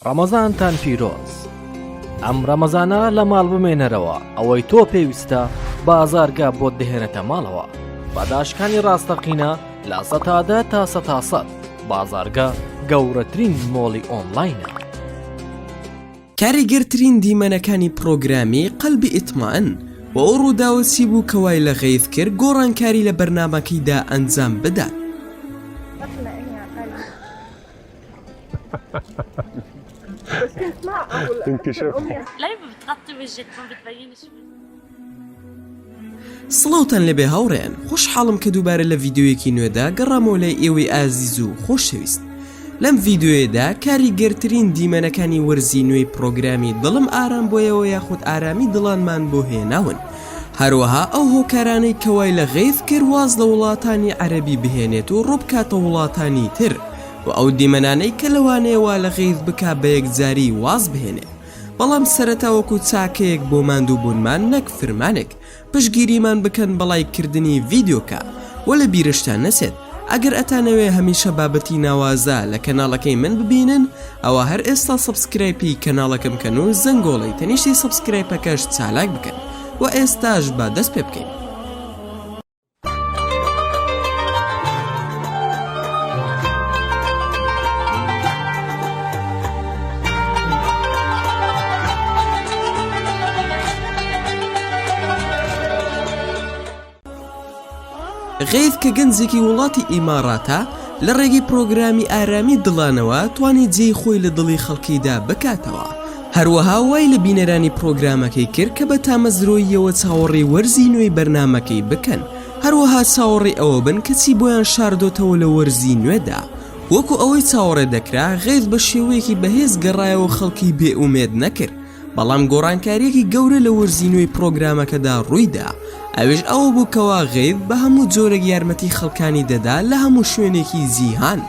ڕەمەزانتان پیرۆز. ئەم ڕەمەزانە لە ماڵ بمێنەرەوە ئەوەی تۆ پێویستە بازارگا بۆت دەهێنێتە ماڵەوە. بەداشکانی ڕاستەقینە لە ١٠٠ تا ١٠٠ بازارگا گەورەترین مۆڵی ئۆنلاینە. کاریگەرترین دیمەنەکانی پرۆگرامی قەلبی ئیتمائن و ئەو ڕووداوەچی بوو کەوای لە غەیث کرد گۆڕانکاری لە بەرنامەکەیدا ئەنجام بدات. بس كنت معقول انكشف. ليه بتغطي وجهك ما بتبينش؟ سڵاوتان لەبێ هاوڕێیان، خۆشحاڵم کە دووبارە لە ڤیدیۆیەکی نوێدا گەڕامەوە لای ئێوەی ئازیز و خۆشەویست. لەم ڤیدیۆیەدا کاریگەرترین دیمەنەکانی وەرزی نوێی پرۆگرامی دڵم ئارام بۆیەوە یاخود ئارامی دڵانمان بۆ هێناون. هەروەها ئەو هۆکارانەی کەوای لە غەیث کرد واز لە وڵاتانی عەرەبی بهێنێت و ڕۆبکاتە وڵاتانی تر و ئەو دیمەنانەی کە لەوانەیەوە لە غەیث بکا بە یەکجاری واز بهێنێ. بەڵام سەرەتا وەکو چاکەیەک بۆ ماندوو بوونمان نەک فرمانێک پشگیریمان بکەن بەڵایکردنی ڤیدیۆکە و لە بیرشتان نەسێت ئەگەر ئەتانەوێ هەمیشە بابەتی ناوازە لە کەناڵەکەی من ببینن ئەوە هەر ئێستا سەبسکرایبی کەناڵەکەم بکەن و زەنگۆڵی تەنیشتی سەبسکرایبەکەش چالاک بکەن و ئێستاش با دەست پێ بکەین. غەیث کە گەنجێکی وڵاتی ئیماراتە لە ڕێگەی پرۆگرامی ئارامی دڵانەوە توانێت جێی خۆی لە دڵی خەڵکیدا بکاتەوە. هەروەها وای لە بینەرانی پرۆگرامەکەی کرد کە بە تامەزرۆییەوە چاوەڕێی وەرزی نوێی بەرنامەکەی بکەن، هەروەها چاوەڕێی ئەوە بن کەچی بۆیان شاردۆتەوە لە وەرزی نوێدا. وەکو ئەوەی چاوەڕێ دەکرا غەیث بە شێوەیەکی بەهێز گەڕایەوە خەڵکی بێئومێد نەکرد، بەڵام گۆڕانکاریەکی گەورە لە وەرزی نوێی پرۆگرامەکەدا ڕوویدا. ئەوێش ئەوە بوو کەوا غەیث بە هەموو جۆرەك یارمەتی خەڵکانی دەدا لە هەموو شوێنێکی جیهان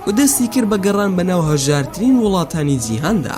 و دەستی کرد بە گەڕان بەناو هەژارترین وڵاتانی جیهاندا،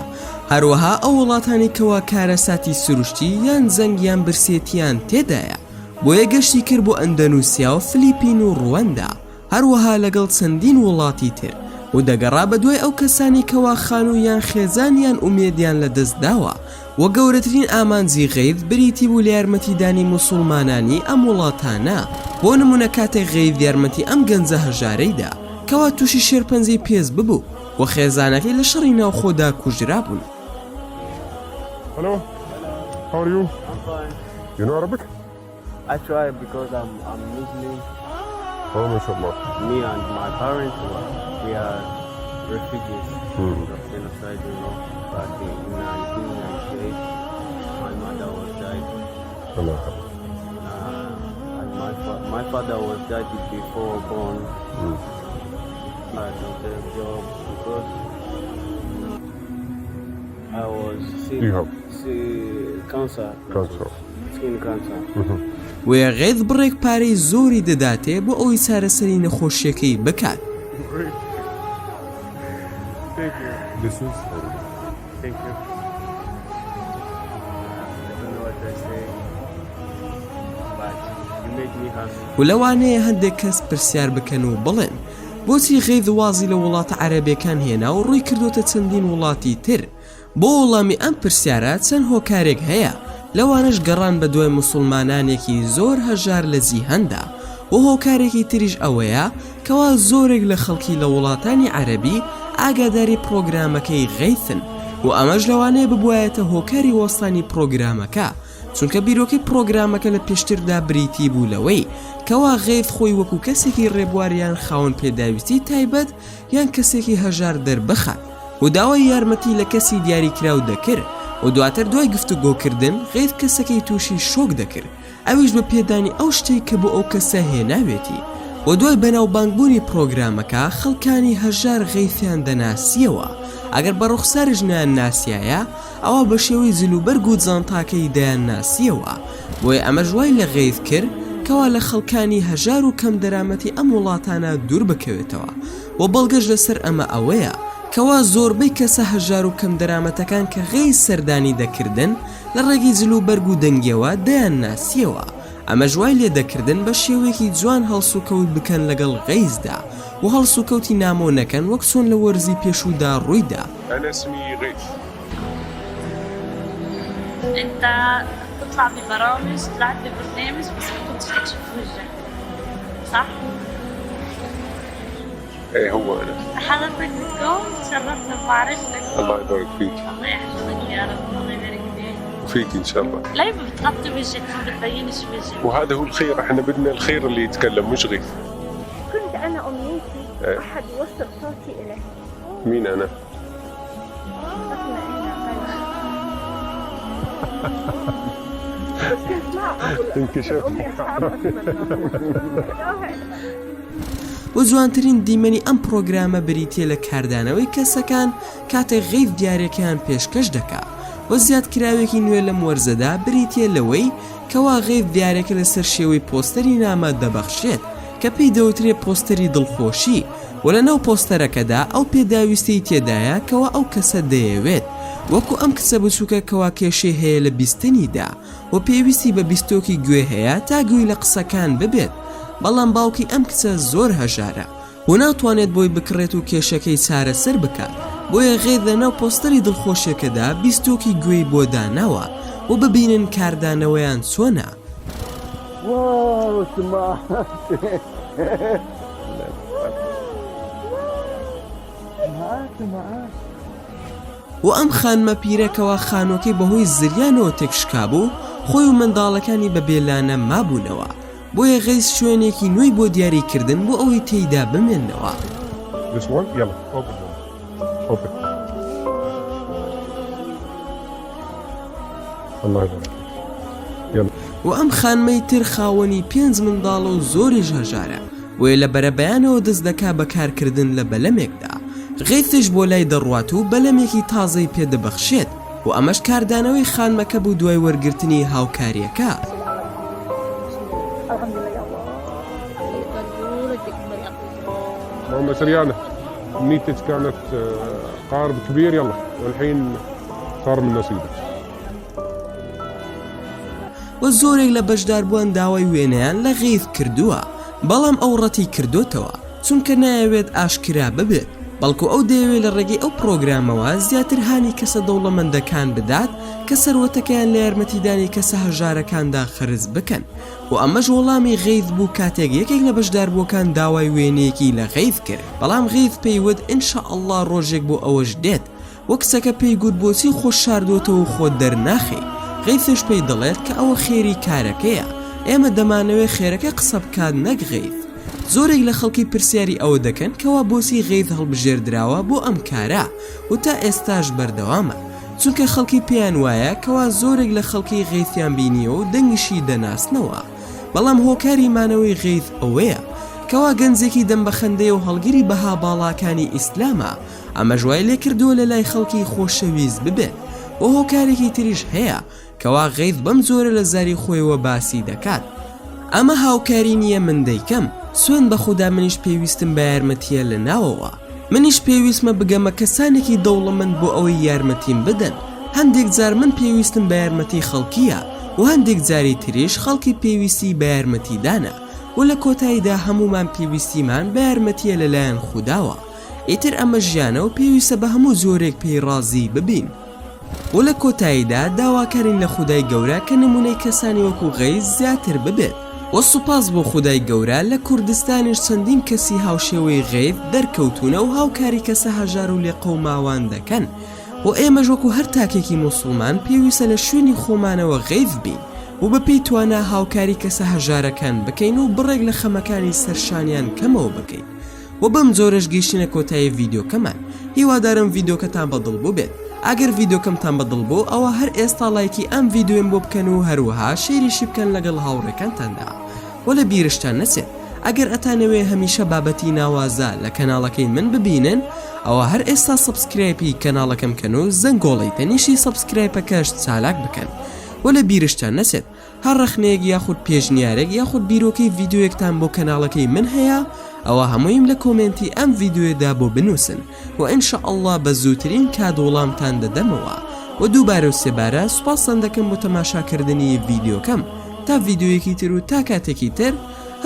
هەروەها ئەو وڵاتانی کەوا کارەساتی سروشتی یان زەنگ یان برسێتیان تێدایە. بۆیە گەشتی کرد بۆ ئەندەنوسیا و فلیپین و ڕوەندا، هەروەها لەگەڵ چەندین وڵاتی تر و دەگەڕا بە دوای ئەو کەسانی کەوا خان و یان خێزانیان ئومێدیان لە دەستداوە و گەورەترین ئامانجی غەیث بریتی بوو لە یارمەتیدانی موسڵمانانی ئەم وڵاتانە. بۆ نمونە کاتێک غەیث یارمەتی ئەم گەنجە هەژارەیدا کەوا تووشی شێرپەنجەی پێز ببوو و خێزانەکەی لە شەڕی ناوخۆدا کوژرا بوون. Hello, how are you? I'm fine. You know Arabic? I try because I'm Muslim. Oh, mashallah. Me and my parents, we are refugees of genocide, you know. Back in 1998, my mother was died. Allah. And my father was died before born. I don't have a job because I was sick. You have Cancer. cancer. Skin cancer. وێ غەیث بڕێک پارەی زۆری دەداتێ بۆ ئەوی چارەسەری نەخۆشیەکەی بکات. Thank you. This is Thank you. I don't know what I say, but you make me happy. و لەوانەیە هەندێک کەس پرسیار بکەن و بڵێن بۆچی غەیث وازی لە وڵاتە عەرەبیەکان هێنا و ڕووی کردوتە چەندین وڵاتی تر. بۆ وەڵامی ئەم پرسیارە چەند هۆکارێک هەیە، لەوانش گەڕان بە دوای موسڵمانانێکی زۆر هەژار لە جیهاندا و هۆکارێکی تریش ئەوەیە کەوا زۆرێک لە خەڵکی لە وڵاتانی عەرەبی ئاگاداری پرۆگرامەکەی غەیثن و ئەمەش لەوانەیە ببوایەتە هۆکاری وەستانی پرۆگرامەکە، چونکە بیرۆکەی پرۆگرامەکە لە پێشتردا بریتی بوو لەوەی کەوا غەیث خۆی وەکو کەسێکی ڕێبواریان خاوەن پێداویستی تایبەت یان کەسێکی هەژار دەربخات و داوای یارمەتی لە کەسی دیاریکراو دەکرد و دواتر دوای گفتوگۆکردن غەیث کەسەکەی تووشی شۆک دەکرد، ئەویش بە پێدانی ئەو شتەی کە بۆ ئەو کەسە هێناوێتی و دوای بەناوبانگبوونی پرۆگرامەکە خەڵکانی هەژار غەیثیان دەناسیەوە. ئەگەر بە ڕوخسارش نیان ناسیایە ئەوە بە شێوەی جلوبەرگ و جانتاکەی دەیان ناسیەوە. بۆیە ئەمە ژوای لە غەیث کرد کەوا لە خەڵکانی هەژار و کەم دەرامەتی ئەم وڵاتانە دوور بکەوێتەوە و بەڵگەش لەسەر ئەمە ئەوەیە کەوا زۆربەی کەسە هەژار و کەم دەرامەتەکان کە غەیث سەردانی دەکردن لە ڕێگەی جلوبەرگ و دەنگیەوە دەیان ناسیەوە. ئەمە ژوای لێدەکردن بە شێوەیەکی جوان هەڵسوکەوت بکەن لەگەڵ غەیثدا و هەڵسوکەوتی نامۆ نەکەن وەک چۆن لە وەرزی پێشوودا ڕوویدا. أنا اسمي غيث. انت تطلع ببرامج، طلعت ببرنامج بس ما كنتش تكشف وجهك صح؟ إيه هو أنا. حضرتك بتكون تشرفنا بمعرفتك. الله يبارك فيك. الله يحفظك يا رب، الله يبارك فيك. وفيك إن شاء الله. ليه بتغطي وجهك ما بتبينش وجهك؟ وهذا هو الخير، احنا بدنا الخير اللي يتكلم مش غيث. كنت أنا أمنيتي إيه. أحد يوصل صوتي إليه. مين أنا؟ بس كنت ما أقول انكشف. أمي أصحابها و جوانترین دیمەنی ئەم پرۆگرامە بریتیە لە کاردانەوەی کەسەکان کاتێک غەیف دیارەکەیان پێشکەش دەکات. و زیادکراوێکی نوێ لەم وەرزەدا بریتیە لەوەی کەوا غەیف دیارەکە لەسەر شێوەی پۆستەری نامە دەبەخشێت کە پێی دەوترێ پۆستەری دڵخۆشی، و لەناو پۆستەرەکەدا ئەو پێداویستەی تێدایە کەوا ئەو کەسە دەیەوێت، وەکو ئەم کچە بچووکە کەوا کێشەی هەیە لە بیستنیدا و پێویستی بە بیستۆکی گوێ هەیە تا گوێی لە قسەکان ببێت. بەڵام باوکی ئەم کچە زۆر هەژارە و ناتوانێت بۆی بکڕێت و کێشەکەی چارەسەر بکات، بۆیە غێر لەناو پۆستەری دڵخۆشیەکەدا بیستۆکی گوێی بۆ داناوە و ببینن کاردانەوەیان چۆنە. و ئەم خانمە پیرەکەوە خانۆکەی بەهۆی زریانەوە تێکشکا بوو، خۆی و منداڵەکانی بە بێلانە مابوونەوە، بۆیە غەیث شوێنێکی نوێی بۆ دیاریکردن بۆ ئەوەی تێیدا بمێننەوە. This one? يلا open. Open. الله يبارك. يلا. و ئەم خانمەی تر خاوەنی 5 منداڵە و زۆریش هەژارە، وێ لە بەرەبەیانەوە دەست دەکا بەکارکردن لە بەلەمێکدا. غەیثش بۆ لای دەڕوات و بەلەمێکی تازەی پێدەبەخشێت و ئەمەش کاردانەوەی خانمەکە بوو دوای وەرگرتنی هاوکاریەکە. الحمد لله يا الله. ماما سريانة، نيتك كانت قارب كبير يلا والحين صار من نصيبك. و زۆرێک لە بەشداربووان داوای وێنەیان لە غەیث کردووە، بەڵام ئەو ڕەتی کردوتەوە چونکە نایەوێت ئاشکرا ببێت، بەڵکو ئەو دەیەوێت لە ڕێگەی ئەو پرۆگرامەوە زیاتر هانی کەسە دەوڵەمەندەکان بدات کە سەروەتەکەیان لە یارمەتیدانی کەسە هەژارەکاندا خرج بکەن. و ئەمەش وەڵامی غەیث بوو کاتێک یەکێک لە بەشداربووەکان داوای وێنەیەکی لە غەیث کرد، بەڵام غەیث پێیوت ئینشاءالله ڕۆژێک بۆ ئەوەش دێت، و کچەکە پێی گوت بۆچی خۆش شاردوتەوە و خۆت دەرناخی. غەیثش پێی دەڵێت کە ئەوە خێری کارەکەیە، ئێمە دەمانەوێت خێرەکە قسە بکات نەک غەیث. زۆرێک لە خەڵکی پرسیاری ئەوە دەکەن کەوا بۆچی غەیث هەڵبژێردراوە بۆ ئەم کارە و تا ئێستاش بەردەوامە، چونکە خەڵکی پێیان وایە کەوا زۆرێک لە خەڵکی غەیثیان بینیەوە و دەنگیشی دەناسنەوە، بەڵام هۆکاری مانەوەی غەیث ئەوەیە کەوا گەنجێکی دەم بەخەندەیە و هەڵگیری بەها باڵاکانی ئیسلامە، ئەمە ژوای لێ کردووە لە لای خەڵکی خۆشەویست ببێت. و هۆکارێکی تریش هەیە کەوا غەیث بەم زۆرە لە زاری خۆیەوە باسی دەکات. ئەمە هاوکاری نییە من دەیکەم، سوێن بە خوددا منیش پێویستم بە یارمەتیە لە ناوەوە، منیش پێویستمە بگەمە کەسانێکی دەوڵەمەند بۆ ئەوەی یارمەتیم بدەن. هەندێک جار من پێویستم بە یارمەتی خەڵکیە و هەندێک جاری تریش خەڵکی پێویستی بە یارمەتیدانە، و لە کۆتاییدا هەمومان پێویستیمان بە یارمەتیە لەلایەن خودداوە. ئیتر ئەمە ژیانە و پێویستە بە هەموو زۆرێک پێی ڕازی ببین. و لە کۆتاییدا داواکارین لە خودای گەورە کە نمونەی کەسانی وەکو غەیث زیاتر ببێت. و سوپاس بۆ خودای گەورە لە کوردستانیش چەندین کەسی هاوشێوەی غەیث دەرکەوتونە و هاوکاری کەسە هەژار و لێ قەوماوان دەکەن، و ئێمەش وەکو هەر تاکێکی موسڵمان پێویستە لە شوێنی خۆمانەوە غەیث بین و بەپێی توانە هاوکاری کەسە هەژارەکان بکەین و بڕێک لە خەمەکانی سەرشانیان کەمەوە بکەین. و بەم جۆرەش گەیشتنە کۆتایی ڤیدیۆکەمان. هیوادارم ڤیدیۆکەتان بەدڵ بوو بێت. ئەگەر ڤیدیۆکەمتان بەدڵ بوو ئەوە هەر ئێستا لایکی ئەم ڤیدیۆم بۆ بکەن و هەروەها شێریشی بکەن لەگەڵ هاوڕێکانتاندا. و لە بیرشتان نەچێت ئەگەر ئەتانەوێ هەمیشە بابەتی ناوازە لە کەناڵەکەی من ببینن ئەوە هەر ئێستا سبسکرایبی کەناڵەکەم کەن و زەنگۆڵی تەنیشی سبسکرایبەکەش چالاک بکەن. و لە بیرشتان نەچێت هەر ڕەخنەیەک یاخود پێشنیارێک یاخود بیرۆکەی ڤیدیۆیەکتان بۆ کەناڵەکەی من هەیە ئەوە هەموویم لە کۆمنتی ئەم ڤیدیۆدا بۆ بنووسن و ئینشاءالله بە زووترین کات وەڵامتان دەدەمەوە. و دووبارە و سێبارە سوپاسان دەکەم بۆ تەماشاکردنی ڤیدیۆکەم تا ڤیدیۆیەکی تر و تا کاتێکی تر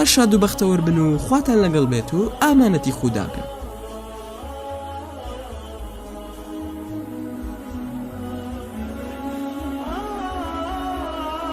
هەر شاد و بەختەوەر بن و خواتان لەگەڵ بێت و ئامانەتی خوداکە.